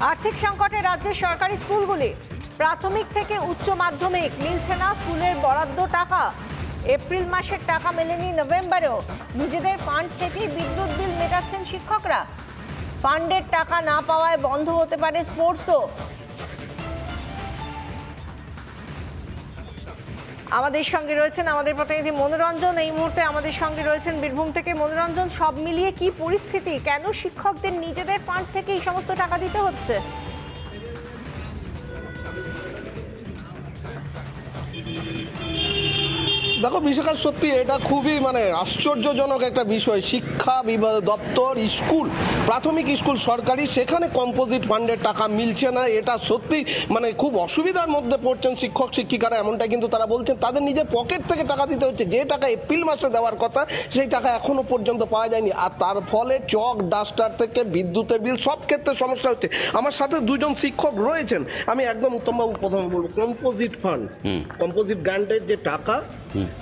আর্থিক সংকটে রাজ্যের সরকারি স্কুলগুলি, প্রাথমিক থেকে উচ্চ মাধ্যমিক মিলছে না স্কুলের বরাদ্দ টাকা। এপ্রিল মাসের টাকা মেলেনি নভেম্বরেও। নিজেদের ফান্ড থেকেই বিদ্যুৎ বিল মেটাচ্ছেন শিক্ষকরা। ফান্ডের টাকা না পাওয়ায় বন্ধ হতে পারে স্পোর্টসও। আমাদের সঙ্গে রয়েছেন আমাদের প্রতিনিধি মনোরঞ্জন। এই মুহূর্তে আমাদের সঙ্গে রয়েছেন বীরভূম থেকে মনোরঞ্জন। সব মিলিয়ে কি পরিস্থিতি, কেন শিক্ষকদের নিজেদের ফান্ড থেকে এই সমস্ত টাকা দিতে হচ্ছে? দেখো বিশাখা, সত্যি এটা খুবই আশ্চর্যজনক একটা বিষয়। শিক্ষা দপ্তর স্কুল, প্রাথমিক স্কুল সরকারি, সেখানে কম্পোজিট ফান্ডের টাকা মিলছে না। এটা সত্যি খুব অসুবিধার মধ্যে পড়ছেন শিক্ষক শিক্ষিকারা। এমনটাই কিন্তু তারা বলছেন, তাদের নিজের পকেট থেকে টাকা দিতে হচ্ছে। যে টাকা এপ্রিল মাসে দেওয়ার কথা সেই টাকা এখনো পর্যন্ত পাওয়া যায়নি। আর তার ফলে চক ডাস্টার থেকে বিদ্যুতের বিল সব ক্ষেত্রে সমস্যা হচ্ছে। আমার সাথে দুজন শিক্ষক রয়েছেন, আমি একদম উত্তমবাবু প্রথমে বলবো, কম্পোজিট ফান্ড, কম্পোজিট গ্রান্টের যে টাকা,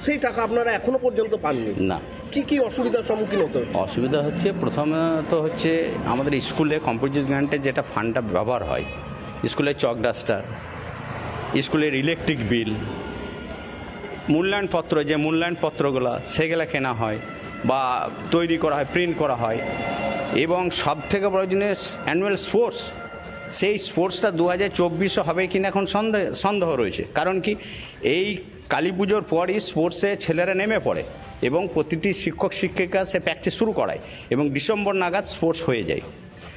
সেই টাকা আপনারা এখনো পর্যন্ত পাননি না। কি কি অসুবিধার সম্মুখীন হতে হচ্ছে? অসুবিধা হচ্ছে, প্রথমত হচ্ছে আমাদের স্কুলে কম্পোজিট গ্রান্টের যেটা ফান্ডটা ব্যবহার হয়, স্কুলের চক ডাস্টার, স্কুলের ইলেকট্রিক বিল, মূল্যায়নপত্র, যে মূল্যায়নপত্রগুলো সেগুলো কেনা হয় বা তৈরি করা হয়, প্রিন্ট করা হয়। এবং সব থেকে বড় জিনিস অ্যানুয়াল স্পোর্টস, সেই স্পোর্টসটা 2024 হবে কিনা এখন সন্দেহ রয়েছে। কারণ কি, এই কালী পুজোর পরই স্পোর্টসে ছেলেরা নেমে পড়ে এবং প্রতিটি শিক্ষক শিক্ষিকা সে প্র্যাকটিস শুরু করায় এবং ডিসেম্বর নাগাদ স্পোর্টস হয়ে যায়।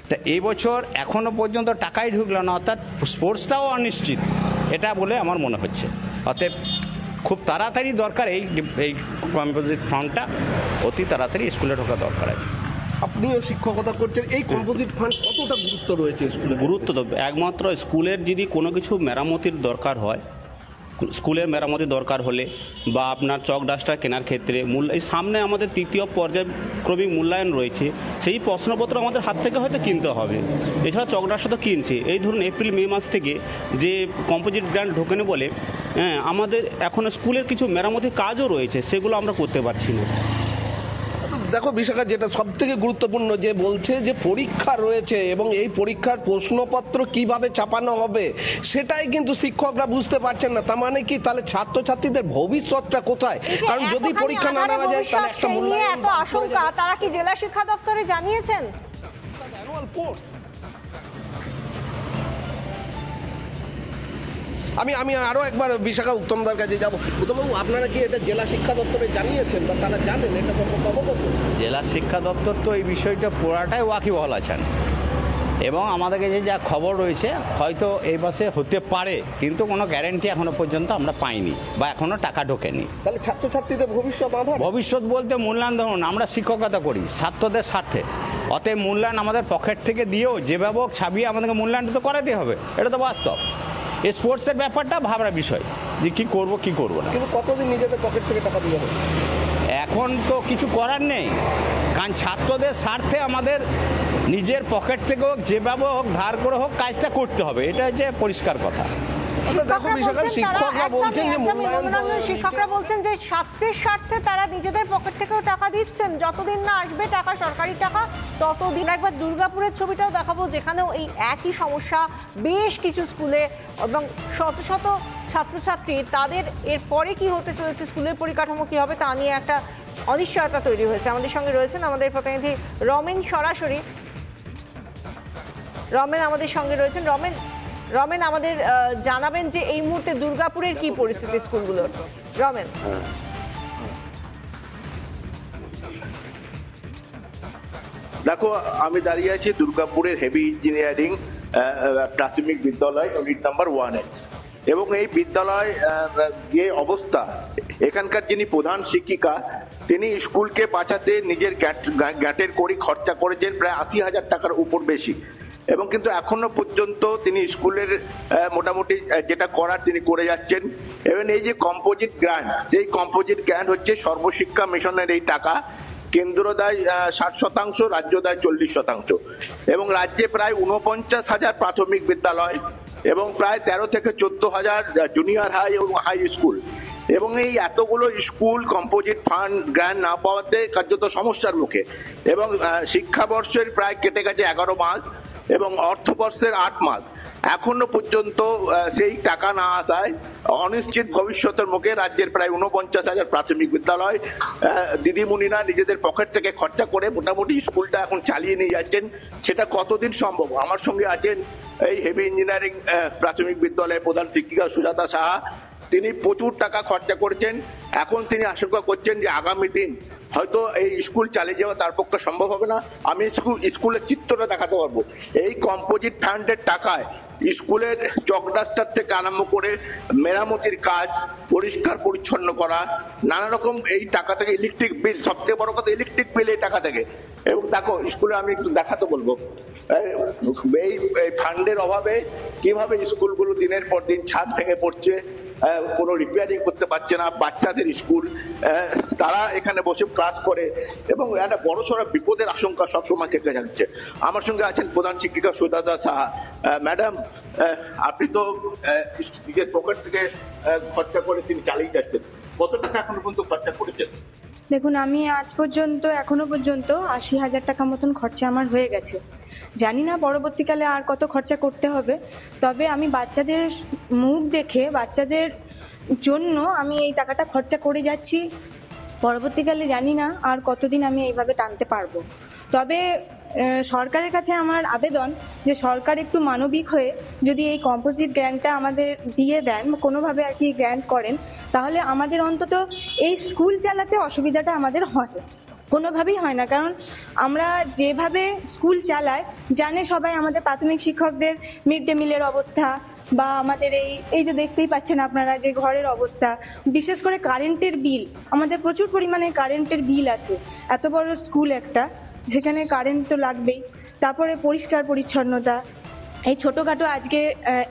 তা এই বছর এখনও পর্যন্ত টাকাই ঢুকলো না, অর্থাৎ স্পোর্টসটাও অনিশ্চিত, এটা বলে আমার মনে হচ্ছে। অতএব খুব তাড়াতাড়ি দরকার এই কম্পোজিট ফান্ডটা অতি তাড়াতাড়ি স্কুলে ঢোকা দরকার আছে। আপনিও শিক্ষকতা করছেন, এই কম্পোজিট ফান্ড কতটা গুরুত্ব রয়েছে স্কুলে? গুরুত্ব তো একমাত্র স্কুলের যদি কোনো কিছু মেরামতির দরকার হয়, স্কুলের মেরামতি দরকার হলে বা আপনার চক ডাস্টার কেনার ক্ষেত্রে এই সামনে আমাদের তৃতীয় পর্যায়ক্রমিক মূল্যায়ন রয়েছে, সেই প্রশ্নপত্র আমাদের হাত থেকে হয়তো কিনতে হবে। এছাড়া চক ডাস্টার তো কিনছে। এই ধরুন এপ্রিল মে মাস থেকে যে কম্পোজিট গ্রান্ট ঢোকেনি বলে আমাদের এখন স্কুলের কিছু মেরামতির কাজও রয়েছে, সেগুলো আমরা করতে পারছি না। দেখো বিশাখা, যেটা সব থেকে গুরুত্বপূর্ণ, যে বলছে যে পরীক্ষা রয়েছে এবং এই পরীক্ষার প্রশ্নপত্র কিভাবে চাপানো হবে সেটাই কিন্তু শিক্ষকরা বুঝতে পারছেন না। তার মানে কি, তাহলে ছাত্রছাত্রীদের ভবিষ্যৎটা কোথায়? কারণ যদি পরীক্ষা না নেওয়া যায় তাহলে একটা মূল্যায়ন, এত আশঙ্কা, তারা কি জেলা শিক্ষা দপ্তরে জানিয়েছেন? আমি আরো একবার বিশাখা উত্তমদার কাছে যাবো। উত্তমবাবু, আপনারা কি এটা জেলা শিক্ষা দপ্তরে জানিয়েছেন বা তারা জানেন এটা সম্পর্কে অবগত? জেলা শিক্ষা দপ্তর তো এই বিষয়টা পুরাটাই ওয়াকিবহাল আছেন এবং আমাদের কাছে যা খবর রয়েছে হয়তো এই মাসে হতে পারে, কিন্তু কোনো গ্যারেন্টি এখনো পর্যন্ত আমরা পাইনি বা এখনো টাকা ঢোকেনি। তাহলে ছাত্রছাত্রীদের ভবিষ্যৎ বলতে মূল্যায়ন, ধরুন আমরা শিক্ষকতা করি ছাত্রদের স্বার্থে, অতএব মূল্যায়ন আমাদের পকেট থেকে দিয়েও যেভাবে হোক ছাপিয়ে আমাদেরকে মূল্যায়নটা তো করাতে হবে, এটা তো বাস্তব। এই স্পোর্টসের ব্যাপারটা ভাবনার বিষয় যে কী করবো কী করবো না। কিন্তু কতদিন নিজেদের পকেট থেকে টাকা দিয়ে হবে? এখন তো কিছু করার নেই, কারণ ছাত্রদের স্বার্থে আমাদের নিজের পকেট থেকে হোক যেভাবে হোক ধার করে হোক কাজটা করতে হবে, এটা হচ্ছে পরিষ্কার কথা। শিক্ষকরা বলছেন যে ছাত্রের স্বার্থে তারা নিজেদের পকেট থেকেও টাকা দিচ্ছেন। যতদিন না আসবে টাকা, সরকারি টাকা, ততদিন। একবার দুর্গাপুরের ছবিটাও দেখাবো, যেখানেও এই একই সমস্যা। বেশ কিছু স্কুলে এবং শত শত ছাত্রছাত্রী, তাদের এরপরে কি হতে চলেছে, স্কুলের পরিকাঠামো কি হবে তা নিয়ে একটা অনিশ্চয়তা তৈরি হয়েছে। আমাদের সঙ্গে রয়েছেন আমাদের প্রতিনিধি রমেন সরাসরি। রমেন আমাদের সঙ্গে রয়েছেন। রমেন আমাদের জানাবেন যে এই মুহূর্তে দুর্গাপুরের কি পরিস্থিতি স্কুলগুলোর। রমেন, দেখো, আমি দাঁড়িয়ে আছি দুর্গাপুরের হেভি ইঞ্জিনিয়ারিং প্রাথমিক বিদ্যালয় ইউনিট নাম্বার 1-এ, এবং এই বিদ্যালয় যে অবস্থা, এখানকার যিনি প্রধান শিক্ষিকা তিনি স্কুলকে বাঁচাতে নিজের গ্যাটের কড়ি খরচা করেছেন প্রায় 80,000 টাকার উপর বেশি, এবং কিন্তু এখনো পর্যন্ত তিনি স্কুলের মোটামুটি যেটা করার তিনি করে যাচ্ছেন। এবং এই যে কম্পোজিট গ্রান্ট, সেই কম্পোজিট গ্রান্ট হচ্ছে সর্বশিক্ষা মিশনের এই টাকা। কেন্দ্র দেয় 60%, রাজ্য দেয় 40%, এবং রাজ্যে প্রায় 49,000 প্রাথমিক বিদ্যালয় এবং প্রায় 13 থেকে 14,000 জুনিয়র হাই এবং হাই স্কুল, এবং এই এতগুলো স্কুল কম্পোজিট ফান্ড গ্রান্ট না পাওয়াতে কার্যত সমস্যার মুখে। এবং শিক্ষাবর্ষের প্রায় কেটে গেছে 11 মাস, এবং অর্থবর্ষের 8 মাস এখনো পর্যন্ত সেই টাকা না আসায় অনিশ্চিত ভবিষ্যতের মুখে রাজ্যের প্রায় 49,000 প্রাথমিক বিদ্যালয় দিদিমণিরা নিজেদের পকেট থেকে খরচা করে মোটামুটি স্কুলটা এখন চালিয়ে নিয়ে যাচ্ছেন। সেটা কতদিন সম্ভব? আমার সঙ্গে আছেন এই হেভি ইঞ্জিনিয়ারিং প্রাথমিক বিদ্যালয়ের প্রধান শিক্ষিকা সুজাতা সাহা। তিনি প্রচুর টাকা খরচা করেছেন। এখন তিনি আশঙ্কা করছেন যে আগামী দিন হয়তো এই স্কুল চালিয়ে যাওয়া তার পক্ষে সম্ভব হবে না। আমি স্কুলের চিত্রটা দেখাতে পারবো। এই কম্পোজিট ফান্ডের টাকায় স্কুলের চক ডাস্টার থেকে আরম্ভ করে মেরামতির কাজ, পরিষ্কার পরিচ্ছন্ন করা, নানা রকম এই টাকা থেকে ইলেকট্রিক বিল, সবচেয়ে বড় কথা ইলেকট্রিক বিল এই টাকা থেকে। এবং দেখো স্কুলে আমি একটু দেখাতে বলবো এই ফান্ডের অভাবে কিভাবে স্কুলগুলো দিনের পর দিন ছাদ ভেঙে পড়ছে, কোনো রিপেয়ারিং করতে পারছে না। বাচ্চাদের স্কুল, তারা এখানে বসে ক্লাস করে এবং একটা বড়সড় বিপদের আশঙ্কা সবসময় থেকে যাচ্ছে। আমার সঙ্গে আছেন প্রধান শিক্ষিকা সুজাতা সাহা। ম্যাডাম, আপনি তো নিজের পকেট থেকে খরচা করে তিনি চালিয়ে যাচ্ছেন, কত টাকা এখনো পর্যন্ত খরচা করেছেন? দেখুন, আমি এখনো পর্যন্ত 80,000 টাকা মতন খরচা আমার হয়ে গেছে। জানি না পরবর্তীকালে আর কত খরচা করতে হবে, তবে আমি বাচ্চাদের মুখ দেখে বাচ্চাদের জন্য আমি এই টাকাটা খরচা করে যাচ্ছি। পরবর্তীকালে জানি না আর কতদিন আমি এইভাবে টানতে পারবো। তবে সরকারের কাছে আমার আবেদন যে সরকার একটু মানবিক হয়ে যদি এই কম্পোজিট গ্র্যান্টটা আমাদের দিয়ে দেন, কোনোভাবে আর কি গ্র্যান্ট করেন, তাহলে আমাদের অন্তত এই স্কুল চালাতে অসুবিধাটা আমাদের হয় কোনোভাবেই হয় না। কারণ আমরা যেভাবে স্কুল চালাই জানে সবাই, আমাদের প্রাথমিক শিক্ষকদের মিড ডে মিলের অবস্থা বা আমাদের এই যে দেখতেই পাচ্ছেন আপনারা যে ঘরের অবস্থা, বিশেষ করে কারেন্টের বিল, আমাদের প্রচুর পরিমাণে কারেন্টের বিল আছে। এত বড় স্কুল একটা, যেখানে কারেন্ট তো লাগবেই। তারপরে পরিষ্কার পরিচ্ছন্নতা, এই ছোটোখাটো আজকে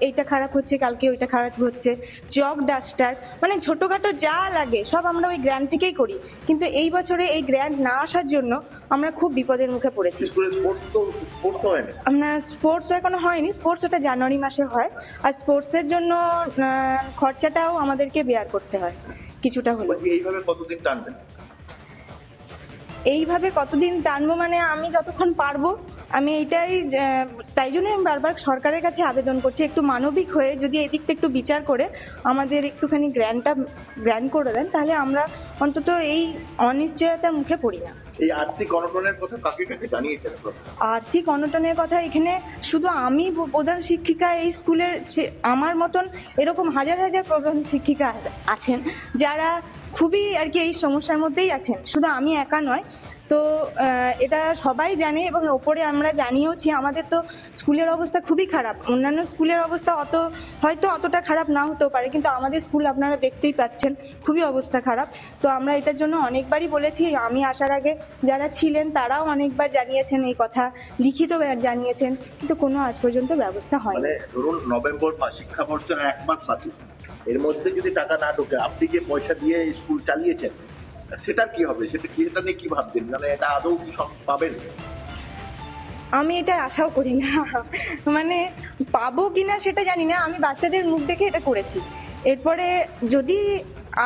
এইটা খারাপ হচ্ছে, কালকে ওইটা খারাপ হচ্ছে, চক ডাস্টার, মানে ছোটোখাটো যা লাগে সব আমরা ওই গ্র্যান্ট থেকেই করি। কিন্তু এই বছরে এই গ্র্যান্ট না আসার জন্য আমরা খুব বিপদের মুখে পড়েছি। আপনার স্পোর্টস এখনো হয়নি, স্পোর্টস ওটা জানুয়ারি মাসে হয়। আর স্পোর্টসের জন্য খরচাটাও আমাদেরকে বেয়ার করতে হয় কিছুটা হলো। এইভাবে কতদিন টানবেন? এইভাবে কতদিন টানবো মানে আমি যতক্ষণ পারবো, আমি তাই জন্য আমি বারবার সরকারের কাছে আবেদন করছি একটু মানবিক হয়ে যদি এই দিকটা একটু বিচার করে আমাদের একটুখানি গ্র্যান্ট করে দেন, তাহলে আমরা অন্তত এই অনিশ্চয়তার মুখে পড়ি না। এই আর্থিক অনটনের কথা কাকে কাকে জানিয়েছেন? আর্থিক অনটনের কথা এখানে শুধু আমি প্রধান শিক্ষিকা এই স্কুলের, আমার মতন এরকম হাজার হাজার প্রধান শিক্ষিকা আছেন যারা খুবই আর কি এই সমস্যার মধ্যেই আছেন, শুধু আমি একা নয়। তো এটা সবাই জানে এবং ওপরে আমরা জানিয়েওছি। আমাদের তো স্কুলের অবস্থা খুবই খারাপ, অন্যান্য স্কুলের অবস্থা হয়তো অতটা খারাপ না হতেও পারে, কিন্তু আমাদের স্কুল আপনারা দেখতেই পাচ্ছেন খুবই অবস্থা খারাপ। তো আমরা এটার জন্য অনেকবারই বলেছি, আমি আসার আগে যারা ছিলেন তারাও অনেকবার জানিয়েছেন এই কথা, লিখিত জানিয়েছেন, কিন্তু কোনো আজ পর্যন্ত ব্যবস্থা হয়নি। মানে ধরুন নভেম্বর মাস, শিক্ষাবর্ষের 1 মাস বাকি, এর মধ্যে যদি টাকা না ঢোকে, আপনি যে পয়সা দিয়ে স্কুল চালিয়েছেন সেটা কি হবে? সেটা নিয়ে কি ভাবছেন? মানে এটা আদৌ কি সব পাবেন? আমি এটা আশাও করি না, মানে পাবো কিনা সেটা জানি না। আমি বাচ্চাদের মুখ দেখে এটা করেছি। এরপরে যদি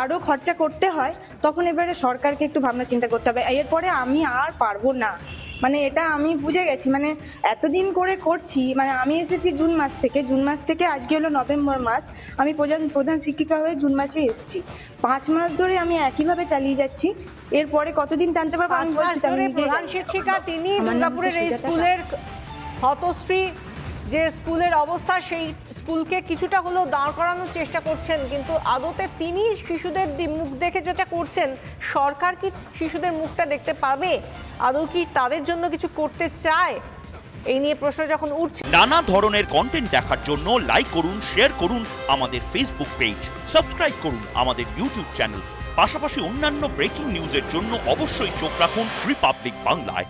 আরও খরচা করতে হয় তখন এবারে সরকারকে একটু ভাবনা চিন্তা করতে হবে। এরপরে আমি আর পারবো না, মানে এটা আমি বুঝে গেছি। মানে এতদিন করে করছি, মানে আমি এসেছি জুন মাস থেকে আজকে হলো নভেম্বর মাস। আমি প্রধান শিক্ষিকা হয়ে জুন মাসে এসেছি। 5 মাস ধরে আমি একইভাবে চালিয়ে যাচ্ছি। এরপরে কতদিন টানতে পারবো আমি বলছি। প্রধান শিক্ষিকা তিনি দুর্গাপুরের এই স্কুলের হতশ্রী যে স্কুলের অবস্থা, সেই স্কুলকে কিছুটা হলেও দাঁড় করানোর চেষ্টা করছেন, কিন্তু আদতে তিনি শিশুদের মুখ দেখে যেটা করছেন, সরকার কি শিশুদের মুখটা দেখতে পাবে? আদৌ কি তাদের জন্য কিছু করতে চায়? এই নিয়ে প্রশ্ন যখন উঠছে। নানা ধরনের কন্টেন্ট দেখার জন্য লাইক করুন, শেয়ার করুন আমাদের ফেসবুক পেজ, সাবস্ক্রাইব করুন আমাদের ইউটিউব চ্যানেল। পাশাপাশি অন্যান্য ব্রেকিং নিউজের জন্য অবশ্যই চোখ রাখুন রিপাবলিক বাংলায়।